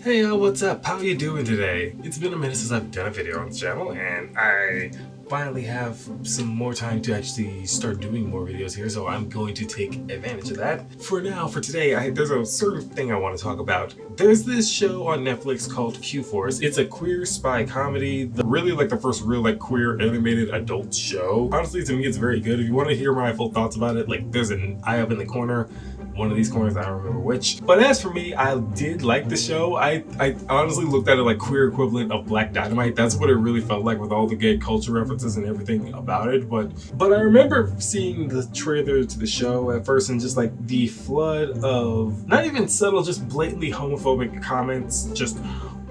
Hey y'all, what's up? How are you doing today? It's been a minute since I've done a video on this channel, and I finally have some more time to actually start doing more videos here, so I'm going to take advantage of that. For now, for today, there's a certain thing I want to talk about. There's this show on Netflix called Q-Force. It's a queer spy comedy, really like the first real like queer animated adult show. Honestly, to me, it's very good. If you want to hear my full thoughts about it, like there's an eye up in the corner. One of these corners, I don't remember which. But as for me, I did like the show. I honestly looked at it like queer equivalent of Black Dynamite. That's what it really felt like with all the gay culture references and everything about it. But I remember seeing the trailer to the show at first and just like the flood of not even subtle, just blatantly homophobic comments just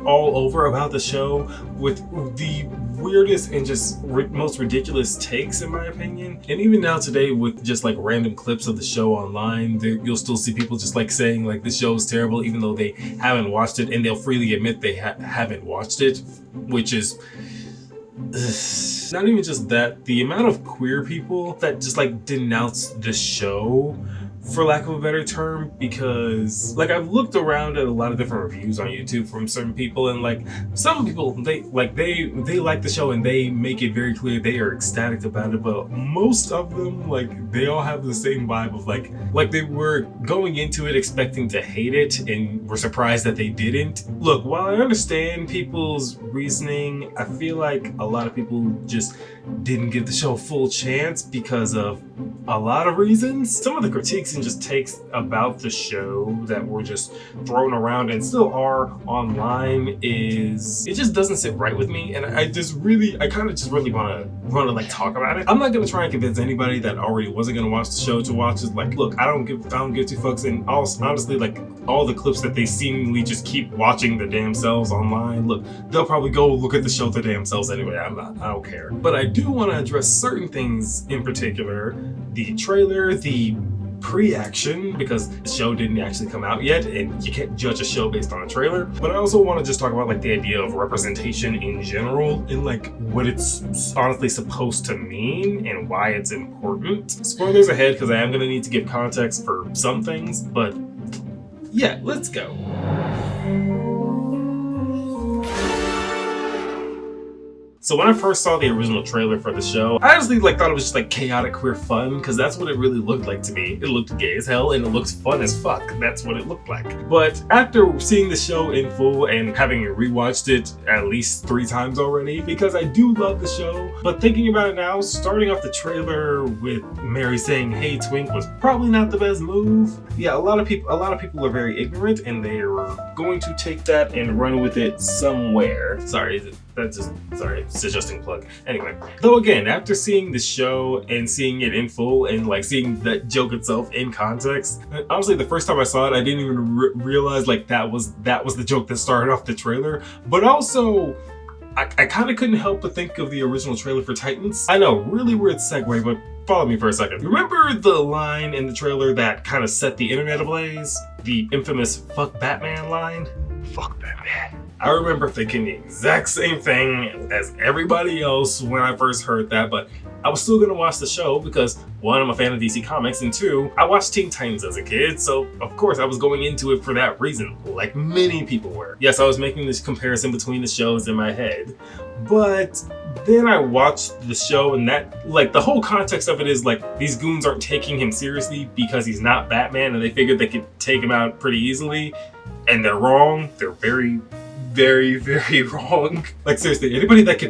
all over about the show with the weirdest and just most ridiculous takes, in my opinion. And even now today, with just like random clips of the show online, you'll still see people just like saying like this show is terrible even though they haven't watched it, and they'll freely admit they haven't watched it, which is not even just that, the amount of queer people that just like denounce the show, for lack of a better term, because like I've looked around at a lot of different reviews on YouTube from certain people, and like some people they like the show and they make it very clear they are ecstatic about it, but most of them, like, they all have the same vibe of like they were going into it expecting to hate it and were surprised that they didn't. Look, while I understand people's reasoning, I feel like a lot of people just didn't give the show a full chance because of a lot of reasons. Some of the critiques and just takes about the show that were just thrown around and still are online is, it just doesn't sit right with me, and I kind of just really want to like talk about it. I'm not gonna try and convince anybody that already wasn't gonna watch the show to watch it. Like, look, I don't give two fucks, and honestly, like all the clips that they seemingly just keep watching the damn selves online, look, they'll probably go look at the show the damn selves anyway. I don't care. But I do want to address certain things in particular: the trailer, the pre-action, because the show didn't actually come out yet and you can't judge a show based on a trailer. But I also want to just talk about like the idea of representation in general and like what it's honestly supposed to mean and why it's important. Spoilers ahead, because I am going to need to give context for some things, but yeah, let's go. So when I first saw the original trailer for the show, I honestly thought it was just like chaotic queer fun, because that's what it really looked like to me. It looked gay as hell and it looked fun as fuck. That's what it looked like. But after seeing the show in full and having rewatched it at least 3 times already, because I do love the show, but thinking about it now, starting off the trailer with Mary saying "Hey Twink" was probably not the best move. Yeah, a lot of people are very ignorant, and they're going to take that and run with it somewhere. Sorry, suggesting plug. Anyway, though again, after seeing the show and seeing it in full and like seeing that joke itself in context, honestly, the first time I saw it, I didn't even realize like that was the joke that started off the trailer. But also, I kind of couldn't help but think of the original trailer for Titans. I know, really weird segue, but follow me for a second. Remember the line in the trailer that kind of set the internet ablaze? The infamous "fuck Batman" line? Fuck Batman. I remember thinking the exact same thing as everybody else when I first heard that, but I was still gonna watch the show because 1, I'm a fan of DC Comics, and 2, I watched Teen Titans as a kid, so of course I was going into it for that reason, like many people were. Yes, I was making this comparison between the shows in my head, but then I watched the show, and that, like, the whole context of it is like these goons aren't taking him seriously because he's not Batman, and they figured they could take him out pretty easily, and they're wrong. They're very, very wrong. Like, seriously, anybody that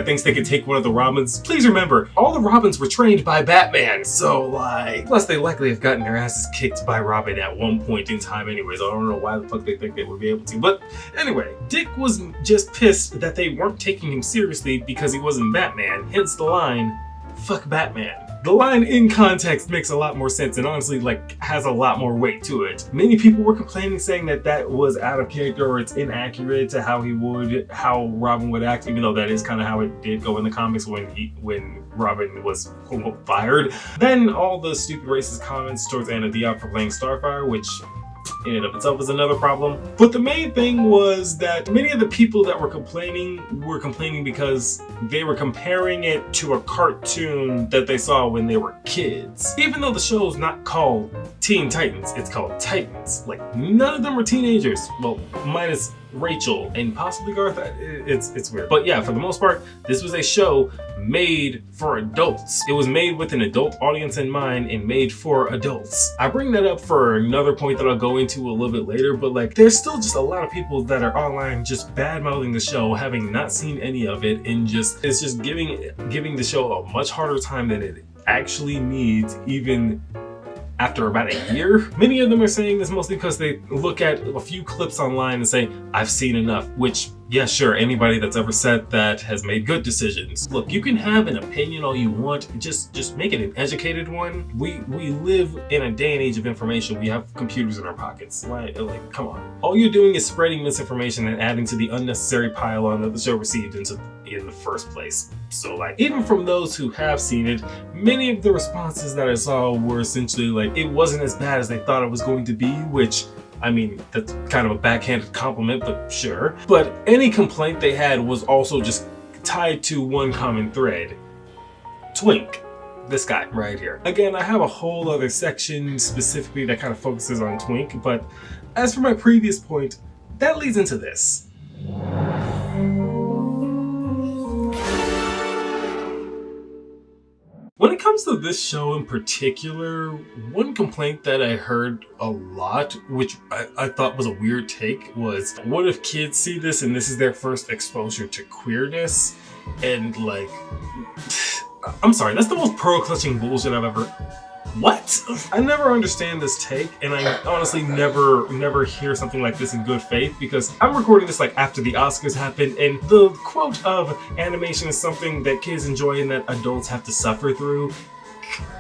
thinks they could take one of the Robins, please remember, all the Robins were trained by Batman, so like, plus they likely have gotten their asses kicked by Robin at one point in time anyways. I don't know why the fuck they think they would be able to, but anyway, Dick was just pissed that they weren't taking him seriously because he wasn't Batman, hence the line, "fuck Batman." The line in context makes a lot more sense and honestly like has a lot more weight to it. Many people were complaining, saying that was out of character or it's inaccurate to how Robin would act, even though that is kind of how it did go in the comics when Robin was fired. Then all the stupid racist comments towards Anna Diop for playing Starfire, which in and of itself is another problem. But the main thing was that many of the people that were complaining because they were comparing it to a cartoon that they saw when they were kids. Even though the show's not called Teen Titans, it's called Titans. Like, none of them are teenagers. Well, minus Rachel and possibly Garth. It's weird. But yeah, for the most part, this was a show made for adults. It was made with an adult audience in mind and made for adults. I bring that up for another point that I'll go into a little bit later, but like, there's still just a lot of people that are online just bad-mouthing the show, having not seen any of it, and it's just giving the show a much harder time than it actually needs, even after about a year. Many of them are saying this mostly because they look at a few clips online and say, I've seen enough, which, yeah, sure, anybody that's ever said that has made good decisions. Look, you can have an opinion all you want, just make it an educated one. We live in a day and age of information. We have computers in our pockets. Like, come on. All you're doing is spreading misinformation and adding to the unnecessary pile on that the show received in the first place. So like, even from those who have seen it, many of the responses that I saw were essentially like, it wasn't as bad as they thought it was going to be, which, I mean, that's kind of a backhanded compliment, but sure. But any complaint they had was also just tied to one common thread. Twink. This guy right here. Again, I have a whole other section specifically that kind of focuses on Twink, but as for my previous point, that leads into this. When it comes to this show in particular, one complaint that I heard a lot, which I thought was a weird take, was, what if kids see this and this is their first exposure to queerness? And like, I'm sorry, that's the most pearl-clutching bullshit I've ever... What? I never understand this take, and I honestly never hear something like this in good faith, because I'm recording this like after the Oscars happened, and the quote of animation is something that kids enjoy and that adults have to suffer through.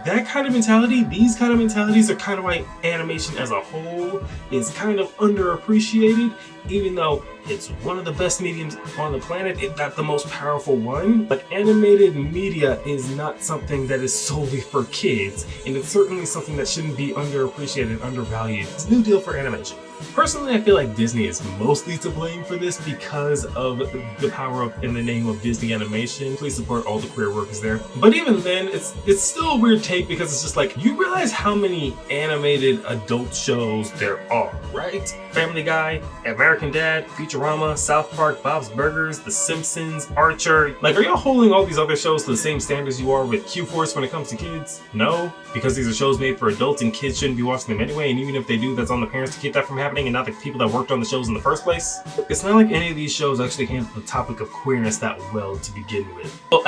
That kind of mentality, these kind of mentalities are kind of why animation as a whole is kind of underappreciated, even though it's one of the best mediums on the planet, if not the most powerful one. Like, animated media is not something that is solely for kids, and it's certainly something that shouldn't be underappreciated and undervalued. It's a new deal for animation. Personally, I feel like Disney is mostly to blame for this because of the power of, in the name of Disney Animation. Please support all the queer workers there. But even then, it's still a weird take, because it's just like, you realize how many animated adult shows there are, right? Family Guy, American Dad, Futurama, South Park, Bob's Burgers, The Simpsons, Archer. Like, are y'all holding all these other shows to the same standards you are with Q-Force when it comes to kids? No, because these are shows made for adults and kids shouldn't be watching them anyway, and even if they do, that's on the parents to keep that from happening and not the people that worked on the shows in the first place. It's not like any of these shows actually handle the topic of queerness that well to begin with. Well,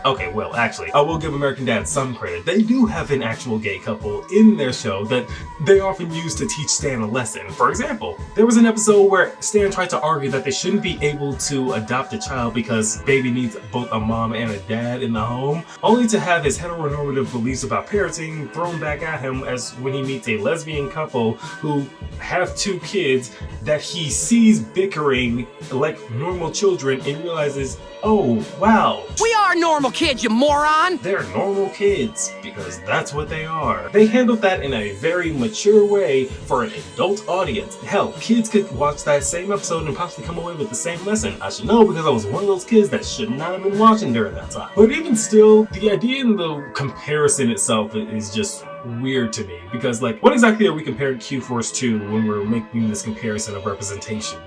okay, well, actually, I will give American Dad some credit. They do have an actual gay couple in their show that they often use to teach Stan a lesson. For example, there was an episode where Stan tried to argue that they shouldn't be able to adopt a child because baby needs both a mom and a dad in the home, only to have his heteronormative beliefs about parenting thrown back at him as when he meets a lesbian couple who have two kids that he sees bickering like normal children and realizes, oh, wow. We are normal kids, you moron! They're normal kids, because that's what they are. They handled that in a very mature way for an adult audience. Hell, kids could watch that same episode and possibly come away with the same lesson. I should know because I was one of those kids that should not have been watching during that time. But even still, the idea in the comparison itself is just weird to me, because like, what exactly are we comparing Q-Force to when we're making this comparison of representation?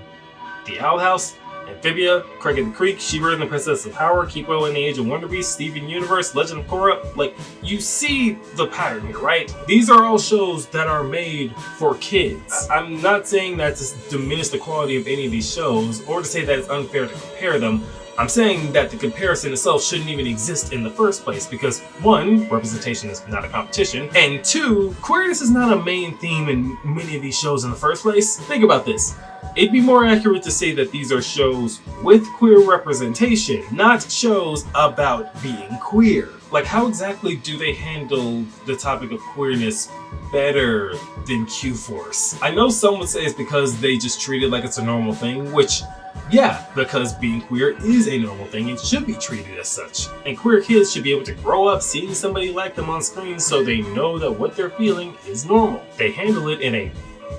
The Owl House? Amphibia, Craig and the Creek, She-Ra and the Princess of Power, Kipo and the Age of Wonder Beast, Steven Universe, Legend of Korra. Like, you see the pattern here, right? These are all shows that are made for kids. I'm not saying that to diminish the quality of any of these shows, or to say that it's unfair to compare them. I'm saying that the comparison itself shouldn't even exist in the first place, because one, representation is not a competition, and two, queerness is not a main theme in many of these shows in the first place. Think about this. It'd be more accurate to say that these are shows with queer representation, not shows about being queer. Like, how exactly do they handle the topic of queerness better than Q-Force? I know some would say it's because they just treat it like it's a normal thing, which, yeah, because being queer is a normal thing and should be treated as such. And queer kids should be able to grow up seeing somebody like them on screen so they know that what they're feeling is normal. They handle it in a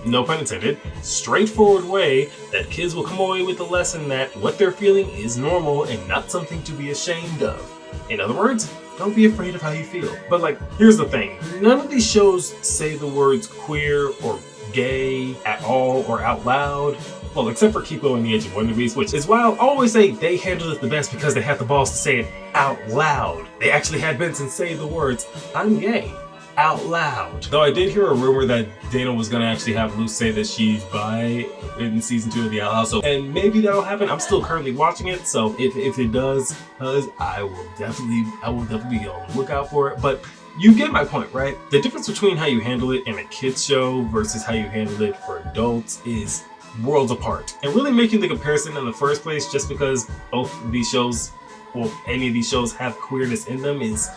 no pun intended, straightforward way that kids will come away with the lesson that what they're feeling is normal and not something to be ashamed of. In other words, don't be afraid of how you feel. But like, here's the thing. None of these shows say the words queer or gay at all or out loud. Well, except for Kiko and the Age of Wonder Beast, which is why I'll always say they handled it the best because they had the balls to say it out loud. They actually had Benson say the words, "I'm gay," out loud. Though I did hear a rumor that Dana was gonna actually have Luce say that she's bi in season 2 of the Owl House, and maybe that'll happen. I'm still currently watching it, so if it does, I will definitely be on the lookout for it. But you get my point, right? The difference between how you handle it in a kids show versus how you handle it for adults is worlds apart. And really making the comparison in the first place just because both of these shows, well, any of these shows have queerness in them is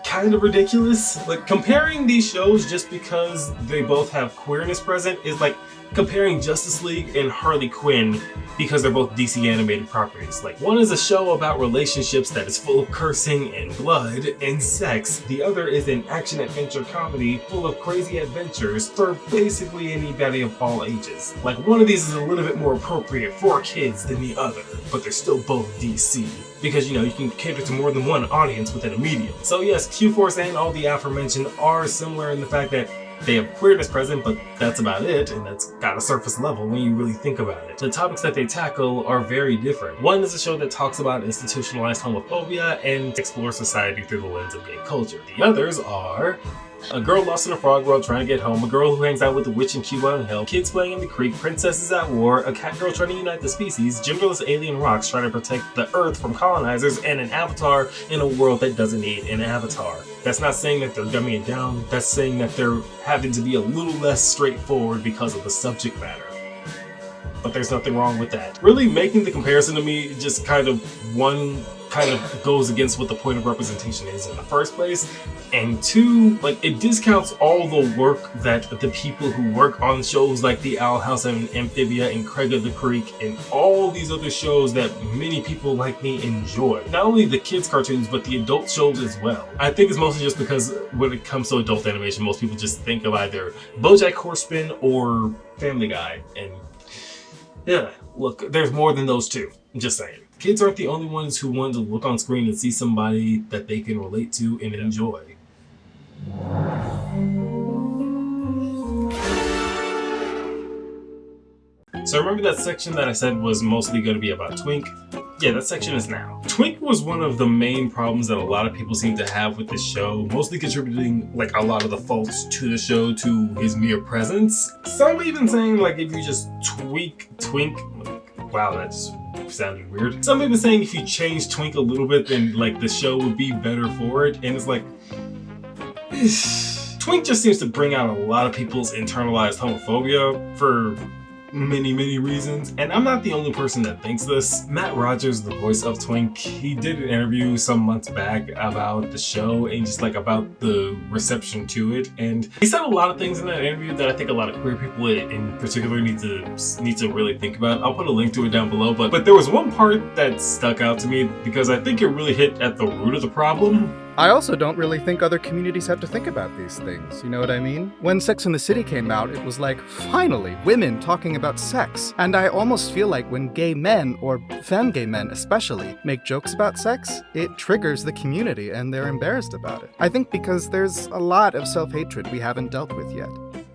kind of ridiculous. Like, comparing these shows just because they both have queerness present is like comparing Justice League and Harley Quinn because they're both DC animated properties. Like, one is a show about relationships that is full of cursing and blood and sex. The other is an action-adventure comedy full of crazy adventures for basically anybody of all ages. Like, one of these is a little bit more appropriate for kids than the other, but they're still both DC. Because, you know, you can cater to more than one audience within a medium. So yes, Q-Force and all the aforementioned are similar in the fact that they have queerness present, but that's about it, and that's got a surface level when you really think about it. The topics that they tackle are very different. One is a show that talks about institutionalized homophobia and explores society through the lens of gay culture. The others are a girl lost in a frog world trying to get home, a girl who hangs out with the witch in Cuba and Hell, kids playing in the creek, princesses at war, a cat girl trying to unite the species, genderless alien rocks trying to protect the earth from colonizers, and an avatar in a world that doesn't need an avatar. That's not saying that they're dumbing it down, that's saying that they're having to be a little less straightforward because of the subject matter. But there's nothing wrong with that. Really making the comparison to me just kind of goes against what the point of representation is in the first place, and two, like, it discounts all the work that the people who work on shows like The Owl House and Amphibia and Craig of the Creek and all these other shows that many people like me enjoy. Not only the kids cartoons, but the adult shows as well. I think it's mostly just because when it comes to adult animation, most people just think of either BoJack Horseman or Family Guy, and yeah, look, there's more than those two. I'm just saying. Kids aren't the only ones who want to look on screen and see somebody that they can relate to and enjoy. So remember that section that I said was mostly going to be about Twink? Yeah, that section is now. Twink was one of the main problems that a lot of people seem to have with this show, mostly contributing like a lot of the faults to the show to his mere presence. Some even saying like if you just tweak Twink, wow, that's sounded weird. Some even saying if you change Twink a little bit, then like the show would be better for it. And it's like, Twink just seems to bring out a lot of people's internalized homophobia for many reasons, and I'm not the only person that thinks this. Matt Rogers, the voice of Twink, he did an interview some months back about the show and just like about the reception to it, and he said a lot of things in that interview that I think a lot of queer people in particular need to really think about. I'll put a link to it down below, but there was one part that stuck out to me because I think it really hit at the root of the problem. I also don't really think other communities have to think about these things, you know what I mean? When Sex and the City came out, it was like, finally, women talking about sex. And I almost feel like when gay men, or femme-gay men especially, make jokes about sex, it triggers the community and they're embarrassed about it. I think because there's a lot of self-hatred we haven't dealt with yet.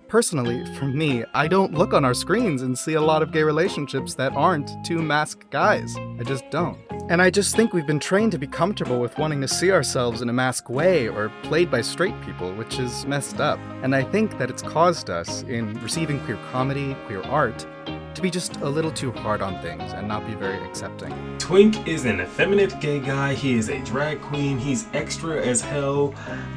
Personally, for me, I don't look on our screens and see a lot of gay relationships that aren't two masked guys. I just don't. And I just think we've been trained to be comfortable with wanting to see ourselves in a masked way or played by straight people, which is messed up. And I think that it's caused us, in receiving queer comedy, queer art, to be just a little too hard on things and not be very accepting. Twink is an effeminate gay guy, he is a drag queen, he's extra as hell,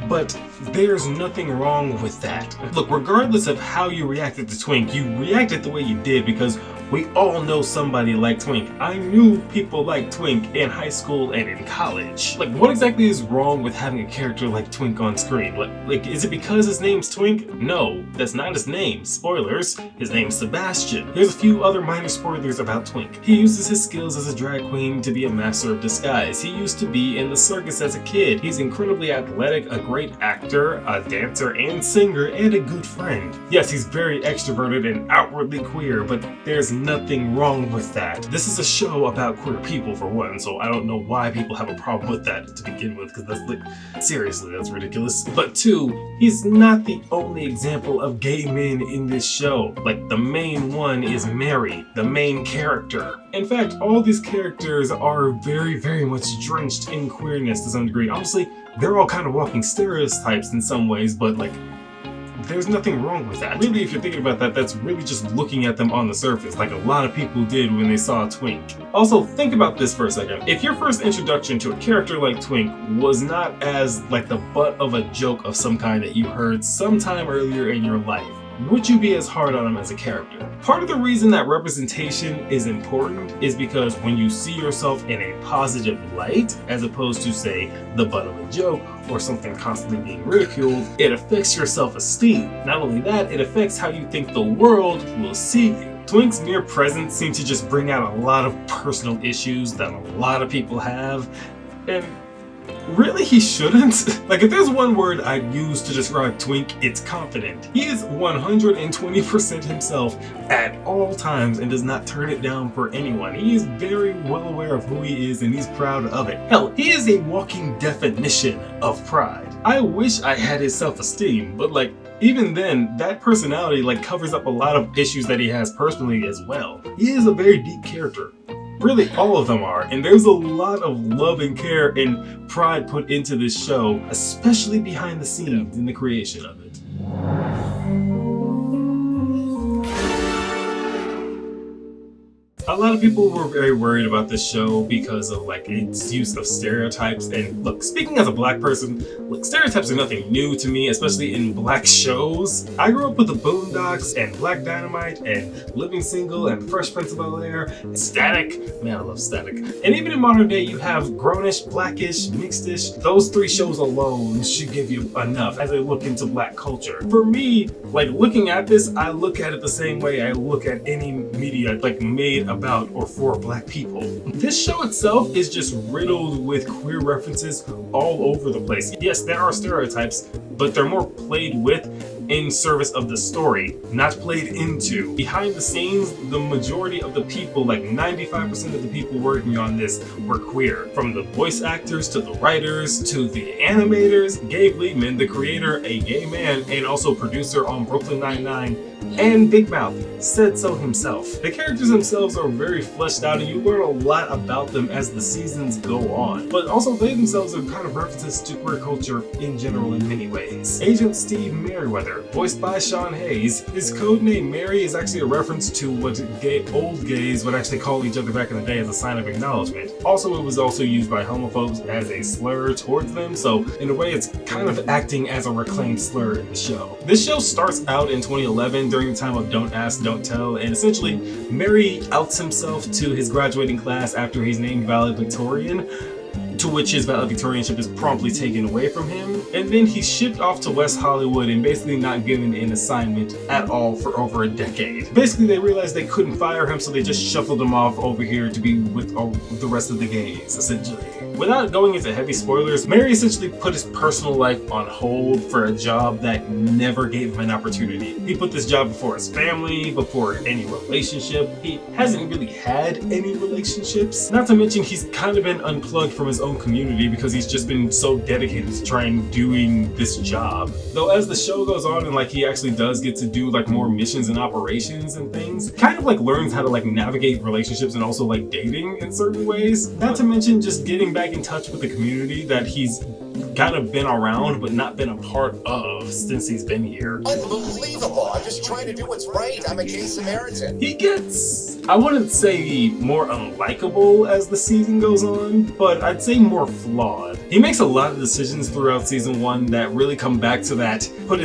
but there's nothing wrong with that. Look, regardless of how you reacted to Twink, you reacted the way you did because We all know somebody like Twink. I knew people like Twink in high school and in college. Like, what exactly is wrong with having a character like Twink on screen? Like, is it because his name's Twink? No, that's not his name. Spoilers, his name's Sebastian. Here's a few other minor spoilers about Twink. He uses his skills as a drag queen to be a master of disguise. He used to be in the circus as a kid. He's incredibly athletic, a great actor, a dancer and singer, and a good friend. Yes, he's very extroverted and outwardly queer, but there's nothing wrong with that. This is a show about queer people for one, so I don't know why people have a problem with that to begin with, because that's like, seriously, that's ridiculous. But two, he's not the only example of gay men in this show. Like, the main one is Mary, the main character. In fact, all these characters are very, very much drenched in queerness to some degree. Honestly, they're all kind of walking stereotypes in some ways, but like, there's nothing wrong with that. Really, if you're thinking about that, that's really just looking at them on the surface, like a lot of people did when they saw Twink. Also, think about this for a second. If your first introduction to a character like Twink was not as like the butt of a joke of some kind that you heard sometime earlier in your life, would you be as hard on him as a character? Part of the reason that representation is important is because when you see yourself in a positive light, as opposed to, say, the butt of a joke or something constantly being ridiculed, it affects your self-esteem. Not only that, it affects how you think the world will see you. Twink's mere presence seems to just bring out a lot of personal issues that a lot of people have, and really, he shouldn't. Like, if there's one word I'd use to describe Twink, it's confident. He is 120% himself at all times and does not turn it down for anyone. He is very well aware of who he is and he's proud of it. Hell, he is a walking definition of pride. I wish I had his self-esteem, but like, even then, that personality like covers up a lot of issues that he has personally as well. He is a very deep character. Really, all of them are, and there's a lot of love and care and pride put into this show, especially behind the scenes in the creation of it. A lot of people were very worried about this show because of like its use of stereotypes. And look, speaking as a black person, look, stereotypes are nothing new to me, especially in black shows. I grew up with the Boondocks and Black Dynamite and Living Single and Fresh Prince of Bel-Air and Static. Man, I love Static. And even in modern day, you have grownish, blackish, mixedish. Those three shows alone should give you enough as I look into black culture. For me, like looking at this, I look at it the same way I look at any media like made about or for black people. This show itself is just riddled with queer references all over the place. Yes, there are stereotypes, but they're more played with in service of the story, not played into. Behind the scenes, the majority of the people, like 95% of the people working on this, were queer. From the voice actors to the writers to the animators. Gabe Liebman, the creator, a gay man, and also producer on Brooklyn Nine-Nine, and Big Mouth, said so himself. The characters themselves are very fleshed out and you learn a lot about them as the seasons go on. But also they themselves are kind of references to queer culture in general in many ways. Agent Steve Merriweather, voiced by Sean Hayes, his codename Mary is actually a reference to what old gays would actually call each other back in the day as a sign of acknowledgement. Also, it was also used by homophobes as a slur towards them, so in a way it's kind of acting as a reclaimed slur in the show. This show starts out in 2011 during the time of Don't Ask, Don't Tell, and essentially Mary outs himself to his graduating class after he's named valedictorian, to which his valedictorianship is promptly taken away from him, and then he's shipped off to West Hollywood and basically not given an assignment at all for over a decade. Basically, they realized they couldn't fire him, so they just shuffled him off over here to be with the rest of the gays, essentially. Without going into heavy spoilers, Mary essentially put his personal life on hold for a job that never gave him an opportunity. He put this job before his family, before any relationship. He hasn't really had any relationships. Not to mention he's kind of been unplugged from his own community because he's just been so dedicated to trying doing this job. Though as the show goes on and like he actually does get to do like more missions and operations and things, kind of like learns how to like navigate relationships and also like dating in certain ways. Not to mention just getting back in touch with the community that he's kind of been around but not been a part of since he's been here. Unbelievable. I'm just trying to do what's right. I'm a gay Samaritan. He gets, I wouldn't say more unlikable as the season goes on, but I'd say more flawed. He makes a lot of decisions throughout season 1 that really come back to that, put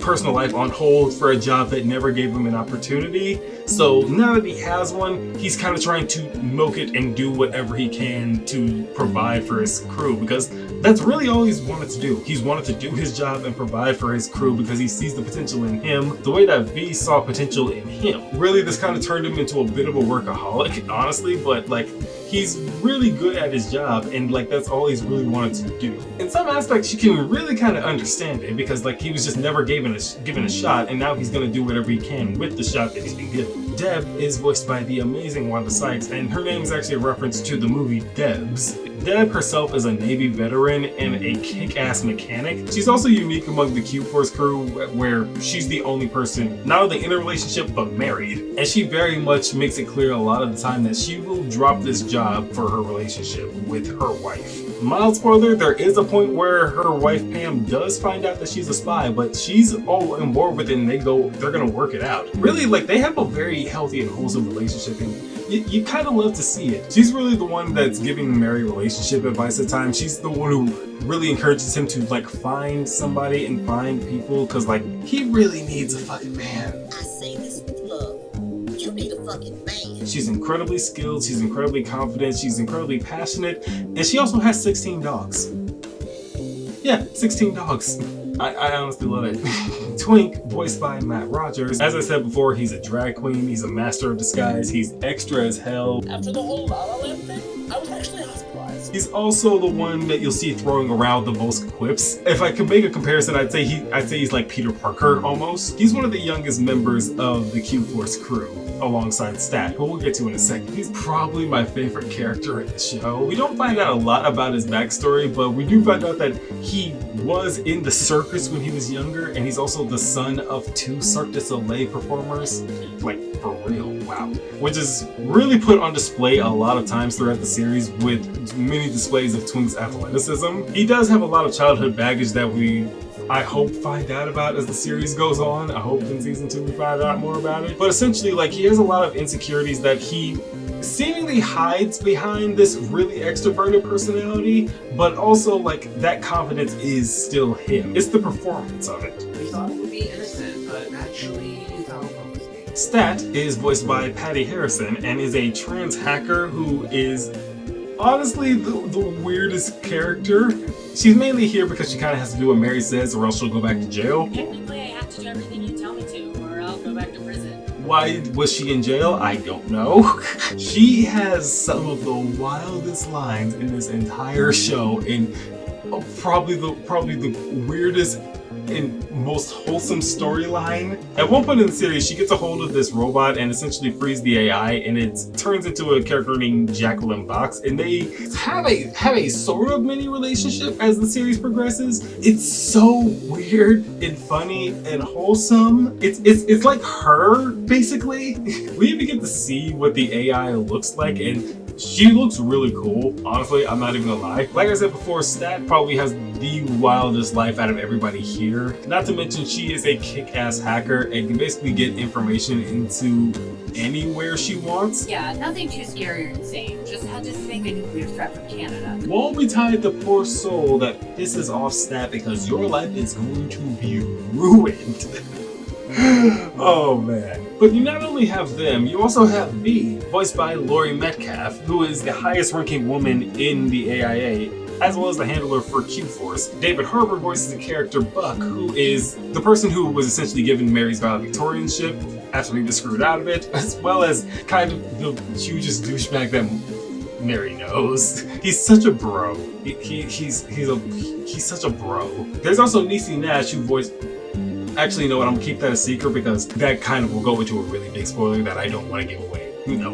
personal life on hold for a job that never gave him an opportunity. So now that he has one, he's kind of trying to milk it and do whatever he can to provide for his crew, because that's really all he's wanted to do. He's wanted to do his job and provide for his crew because he sees the potential in him the way that V saw potential in him. Really, this kind of turned him into a bit of a workaholic, honestly, but like, he's really good at his job, and like, that's all he's really wanted to do. In some aspects, you can really kind of understand it, because like, he was just never given a shot, and now he's gonna do whatever he can with the shot that he's been given. Deb is voiced by the amazing Wanda Sykes, and her name is actually a reference to the movie Debs. Deb herself is a Navy veteran and a kick-ass mechanic. She's also unique among the Q-Force crew, where she's the only person not only in a relationship but married. And she very much makes it clear a lot of the time that she will drop this job for her relationship with her wife. Mild spoiler, there is a point where her wife Pam does find out that she's a spy, but she's all on board with it, and they're gonna work it out. Really, like, they have a very healthy and wholesome relationship, and you kind of love to see it. She's really the one that's giving Mary relationship advice at times. She's the one who really encourages him to like find somebody and find people, because like, he really needs a fucking man. I say this with love. You need a fucking man. She's incredibly skilled, she's incredibly confident, she's incredibly passionate, and she also has 16 dogs. Yeah, 16 dogs. I honestly love it. Twink, voiced by Matt Rogers. As I said before, he's a drag queen, he's a master of disguise, he's extra as hell. After the whole La La Land thing, I was actually hospitalized. He's also the one that you'll see throwing around the most quips. If I could make a comparison, I'd say he's like Peter Parker almost. He's one of the youngest members of the Q-Force crew, alongside Stat, who we'll get to in a second. He's probably my favorite character in the show. We don't find out a lot about his backstory, but we do find out that he was in the circus when he was younger, and he's also the son of 2 Cirque du Soleil performers. Like, for real, wow. Which is really put on display a lot of times throughout the series, with many displays of Twink's athleticism. He does have a lot of childhood baggage that I hope find out about as the series goes on. I hope in season 2 we find out more about it. But essentially, like, he has a lot of insecurities that he seemingly hides behind this really extroverted personality, but also like, that confidence is still him. It's the performance of it. We thought it would be innocent, but actually you fell in love with me. Stat is voiced by Patty Harrison and is a trans hacker who is honestly the weirdest character. She's mainly here because she kind of has to do what Mary says, or else she'll go back to jail. Technically, I have to do everything you tell me to, or I'll go back to prison. Why was she in jail? I don't know. She has some of the wildest lines in this entire show, and probably the weirdest and most wholesome storyline. At one point in the series, she gets a hold of this robot and essentially frees the AI, and it turns into a character named Jacqueline Box, and they have a sort of mini relationship as the series progresses. It's so weird and funny and wholesome. It's like her, basically. We even get to see what the AI looks like, and she looks really cool. Honestly, I'm not even gonna lie. Like I said before, Stat probably has the wildest life out of everybody here. Not to mention, she is a kick-ass hacker and can basically get information into anywhere she wants. Yeah, nothing too scary or insane. Just had to make a nuclear threat from Canada. Woe betide the poor soul that pisses off Stat, because your life is going to be ruined. Oh man. But you not only have them, you also have V, voiced by Laurie Metcalf, who is the highest ranking woman in the AIA, as well as the handler for Q-Force. David Harbour voices the character Buck, who is the person who was essentially given Mary's valedictorianship after he was screwed out of it, as well as kind of the hugest douchebag that Mary knows. He's such a bro. He's such a bro. There's also Niecy Nash, who voiced... Actually, you know what? I'm gonna keep that a secret because that kind of will go into a really big spoiler that I don't want to give away. You know.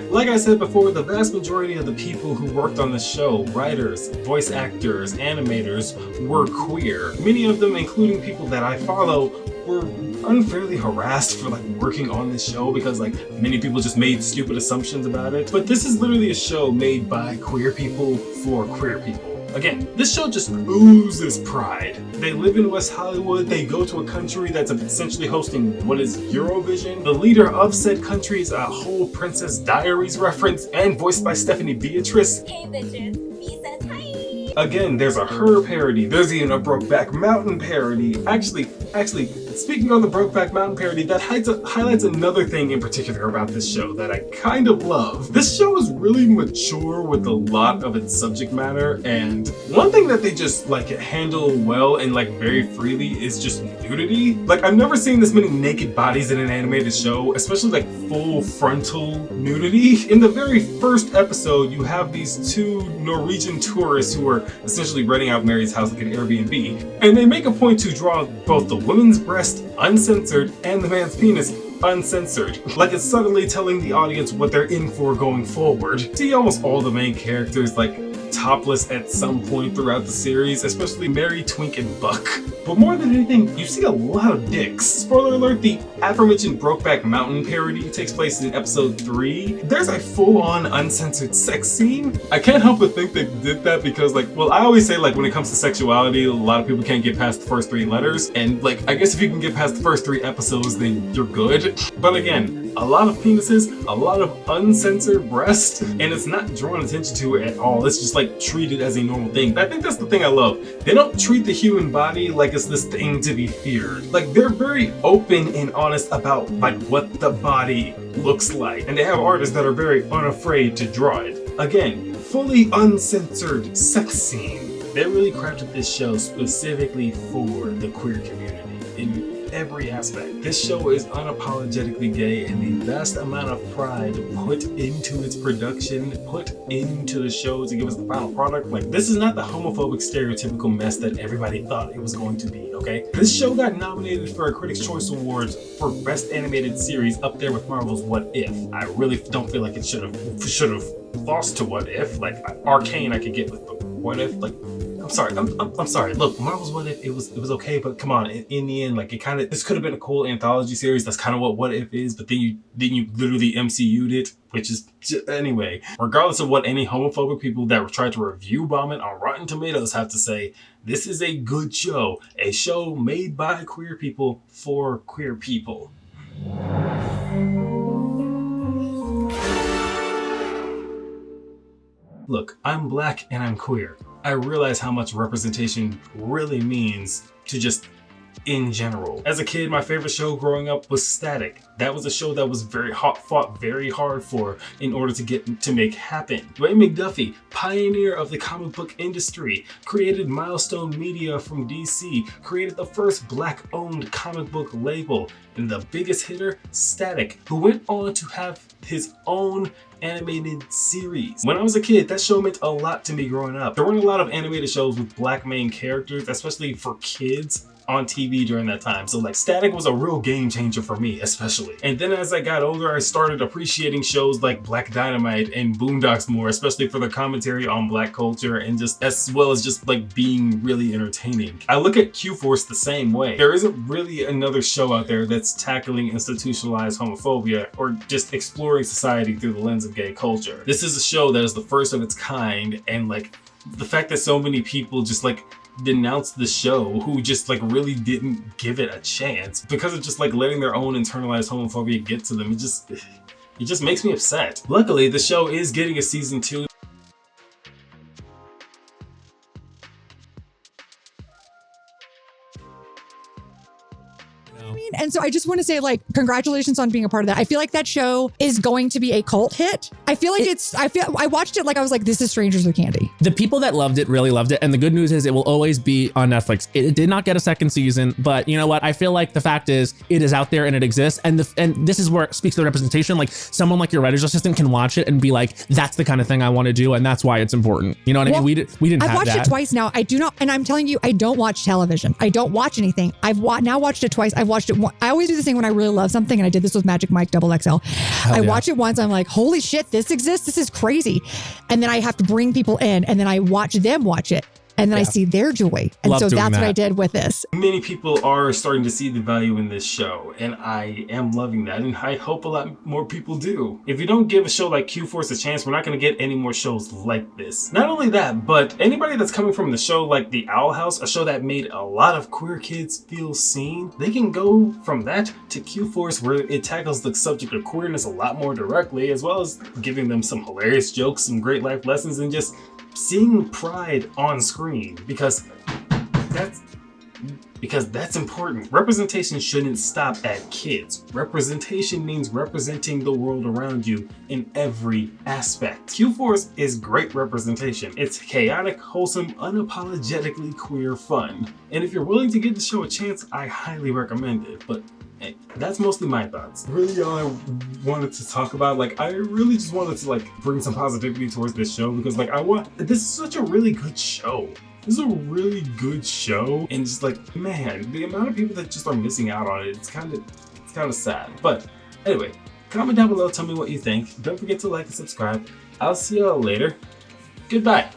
Like I said before, the vast majority of the people who worked on the show, writers, voice actors, animators, were queer. Many of them, including people that I follow, were unfairly harassed for like working on this show because like many people just made stupid assumptions about it. But this is literally a show made by queer people for queer people. Again, this show just oozes pride. They live in West Hollywood, they go to a country that's essentially hosting what is Eurovision. The leader of said country is a whole Princess Diaries reference and voiced by Stephanie Beatrice. Hey bitches, Visa tight. Again, there's a Her parody, there's even a Brokeback Mountain parody. Actually, Speaking of the Brokeback Mountain parody, that highlights another thing in particular about this show that I kind of love. This show is really mature with a lot of its subject matter, and one thing that they just like handle well and like very freely is just nudity. Like, I've never seen this many naked bodies in an animated show, especially like full frontal nudity. In the very first episode, you have these two Norwegian tourists who are essentially renting out Mary's house like an Airbnb, and they make a point to draw both the woman's breast uncensored and the man's penis uncensored, like it's subtly telling the audience what they're in for going forward. See almost all the main characters like topless at some point throughout the series, especially Mary, Twink, and Buck. But more than anything, you see a lot of dicks. Spoiler alert, the aforementioned Brokeback Mountain parody takes place in episode 3. There's a full-on uncensored sex scene. I can't help but think they did that because, like, well, I always say, like, when it comes to sexuality, a lot of people can't get past the first 3 letters, and, like, I guess if you can get past the first 3 episodes, then you're good. But again, a lot of penises, a lot of uncensored breasts, and it's not drawn attention to at all. It's just like treated as a normal thing. I think that's the thing I love. They don't treat the human body like it's this thing to be feared. Like, they're very open and honest about like what the body looks like, and they have artists that are very unafraid to draw it. Again, fully uncensored sex scene. They really crafted this show specifically for the queer community in every aspect. This show is unapologetically gay, and the vast amount of pride put into its production, put into the show to give us the final product. Like, this is not the homophobic stereotypical mess that everybody thought it was going to be, okay? This show got nominated for a Critics' Choice Awards for Best Animated Series, up there with Marvel's What If. I really don't feel like it should have lost to What If. Like, Arcane I could get with, but What If, like, I'm sorry. Look, Marvel's What If, it was okay, but come on, in the end, like, this could have been a cool anthology series. That's kind of what If is, but then you literally MCU'd it, which is anyway. Regardless of what any homophobic people that tried to review bomb it on Rotten Tomatoes have to say, this is a good show, a show made by queer people for queer people. Look, I'm black and I'm queer. I realize how much representation really means to just in general. As a kid, my favorite show growing up was Static. That was a show that was fought very hard for in order to make happen. Dwayne McDuffie, pioneer of the comic book industry, created Milestone Media from DC, created the first black-owned comic book label, and the biggest hitter, Static, who went on to have his own animated series. When I was a kid, that show meant a lot to me growing up. There weren't a lot of animated shows with black main characters, especially for kids, on TV during that time. So like, Static was a real game changer for me, especially. And then as I got older, I started appreciating shows like Black Dynamite and Boondocks more, especially for the commentary on black culture and just as well as just like being really entertaining. I look at Q-Force the same way. There isn't really another show out there that's tackling institutionalized homophobia or just exploring society through the lens of gay culture. This is a show that is the first of its kind, and like the fact that so many people just like denounced the show who just like really didn't give it a chance because of just like letting their own internalized homophobia get to them, it just makes me upset. Luckily, the show is getting a season 2. And so I just want to say, like, congratulations on being a part of that. I feel like that show is going to be a cult hit. I feel like I watched it like I was like, this is Strangers with Candy. The people that loved it really loved it. And the good news is it will always be on Netflix. It did not get a second season, but you know what? I feel like the fact is it is out there and it exists. And this is where it speaks to the representation. Like, someone like your writer's assistant can watch it and be like, that's the kind of thing I want to do. And that's why it's important. You know what I mean? We didn't have that. I've watched it twice now. I do not, and I'm telling you, I don't watch television. I don't watch anything. I've now watched it twice. I've watched it once. I always do this thing when I really love something, and I did this with Magic Mike XXL. I watch it once, I'm like, holy shit, this exists. This is crazy. And then I have to bring people in, and then I watch them watch it. And then I see their joy. And so that's what I did with this. Many people are starting to see the value in this show, and I am loving that, and I hope a lot more people do. If you don't give a show like Q-Force a chance, we're not going to get any more shows like this. Not only that, but anybody that's coming from the show like The Owl House, a show that made a lot of queer kids feel seen, they can go from that to Q-Force, where it tackles the subject of queerness a lot more directly, as well as giving them some hilarious jokes, some great life lessons, and just seeing pride on screen, because because that's important. Representation shouldn't stop at kids. Representation means representing the world around you in every aspect. Q-Force is great representation. It's chaotic, wholesome, unapologetically queer fun. And if you're willing to give the show a chance, I highly recommend it. But hey, that's mostly my thoughts. Really all I wanted to talk about, like, I really just wanted to like bring some positivity towards this show, because like this is such a really good show. This is a really good show, and just like, man, the amount of people that just are missing out on it, it's kind of sad. But anyway, comment down below, tell me what you think. Don't forget to like and subscribe. I'll see y'all later. Goodbye.